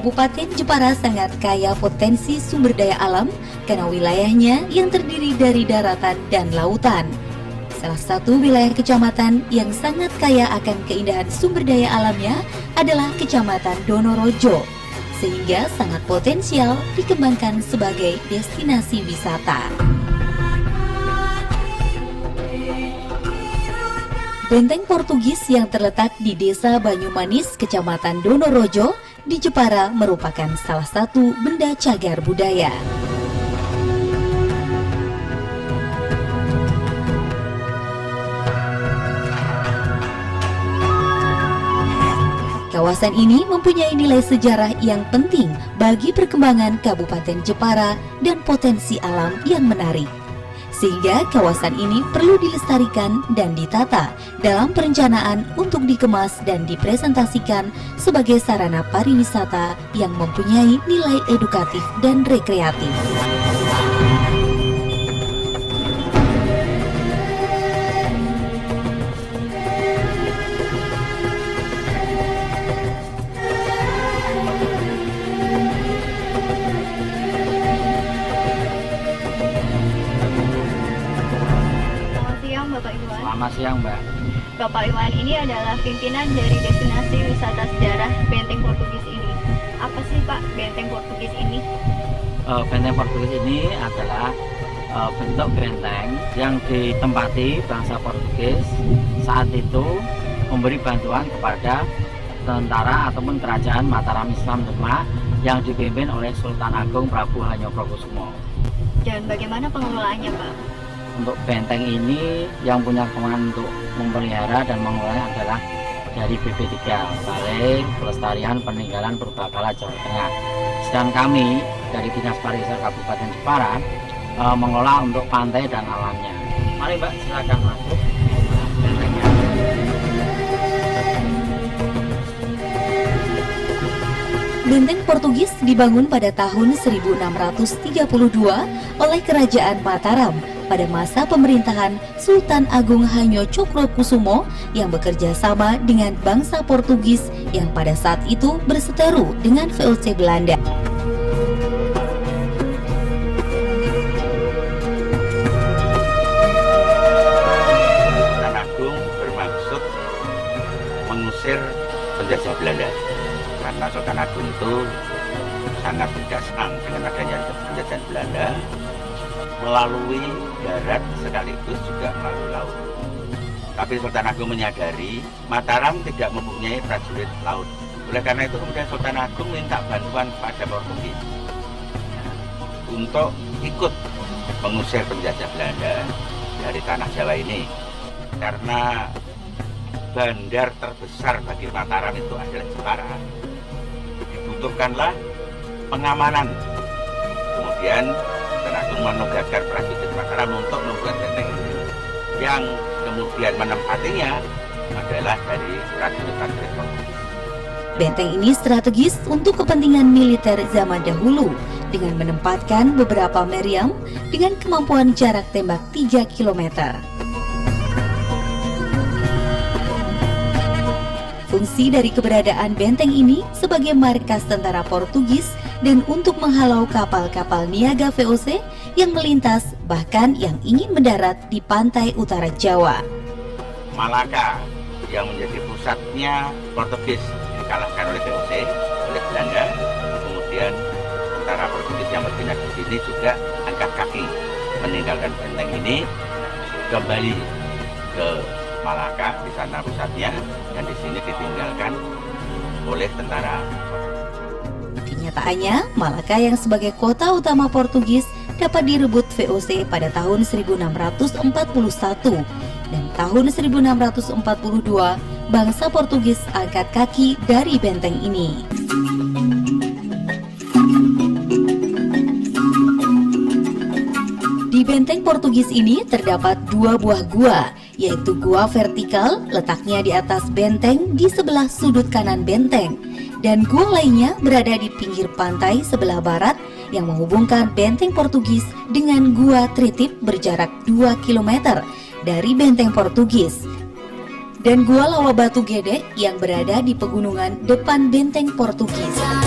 Kabupaten Jepara sangat kaya potensi sumber daya alam karena wilayahnya yang terdiri dari daratan dan lautan. Salah satu wilayah kecamatan yang sangat kaya akan keindahan sumber daya alamnya adalah Kecamatan Donorojo, sehingga sangat potensial dikembangkan sebagai destinasi wisata. Benteng Portugis yang terletak di Desa Banyumanis, Kecamatan Donorojo, di Jepara merupakan salah satu benda cagar budaya. Kawasan ini mempunyai nilai sejarah yang penting bagi perkembangan Kabupaten Jepara dan potensi alam yang menarik. Sehingga kawasan ini perlu dilestarikan dan ditata dalam perencanaan untuk dikemas dan dipresentasikan sebagai sarana pariwisata yang mempunyai nilai edukatif dan rekreatif. Selamat siang, Mbak. Bapak Iwan ini adalah pimpinan dari destinasi wisata sejarah Benteng Portugis ini. Apa sih Pak Benteng Portugis ini? Benteng Portugis ini adalah bentuk benteng yang ditempati bangsa Portugis saat itu memberi bantuan kepada tentara ataupun kerajaan Mataram Islam Demak yang dipimpin oleh Sultan Agung Prabu Hanyokrokusumo. Dan bagaimana pengelolaannya, Pak? Untuk benteng ini yang punya kewenangan untuk memelihara dan mengelolanya adalah dari BP3, Balai Pelestarian Peninggalan Purbakala Jawa Tengah. Sedang kami dari Dinas Pariwisata Kabupaten Jepara mengelola untuk pantai dan alamnya. Mari Mbak, silakan masuk bentengnya. Benteng Portugis dibangun pada tahun 1632 oleh Kerajaan Mataram pada masa pemerintahan Sultan Agung Hanyokrokusumo yang bekerja sama dengan bangsa Portugis yang pada saat itu berseteru dengan VOC Belanda. Sultan Agung bermaksud mengusir penjajah Belanda, karena Sultan Agung itu sangat berdasar dengan adanya penjajahan Belanda melalui darat sekaligus juga melalui laut. Tapi Sultan Agung menyadari Mataram tidak mempunyai prajurit laut. Oleh karena itu kemudian Sultan Agung minta bantuan kepada Portugis untuk ikut mengusir penjajah Belanda dari tanah Jawa ini. Karena bandar terbesar bagi Mataram itu adalah Jepara, dibutuhkanlah pengamanan. Kemudian Sultan Agung menugaskan prajurit Mataram untuk membuat benteng ini, yang kemudian menempatinya adalah dari prajurit-prajurit Portugis. Benteng ini strategis untuk kepentingan militer zaman dahulu dengan menempatkan beberapa meriam dengan kemampuan jarak tembak 3 km. Fungsi dari keberadaan benteng ini sebagai markas tentara Portugis dan untuk menghalau kapal-kapal niaga VOC yang melintas bahkan yang ingin mendarat di pantai utara Jawa. Malaka yang menjadi pusatnya Portugis dikalahkan oleh VOC, oleh Belanda. Kemudian tentara Portugis yang berpindah di sini juga angkat kaki meninggalkan benteng ini, kembali ke Malaka, di sana pusatnya, dan di sini ditinggalkan oleh tentara. Kenyataannya, Malaka yang sebagai kota utama Portugis dapat direbut VOC pada tahun 1641 dan tahun 1642 bangsa Portugis angkat kaki dari benteng ini. Di benteng Portugis ini terdapat 2 buah gua, yaitu gua vertikal letaknya di atas benteng di sebelah sudut kanan benteng, dan gua lainnya berada di pinggir pantai sebelah barat yang menghubungkan benteng Portugis dengan gua tritip berjarak 2 km dari benteng Portugis, dan gua Lawabatu Gedek yang berada di pegunungan depan benteng Portugis.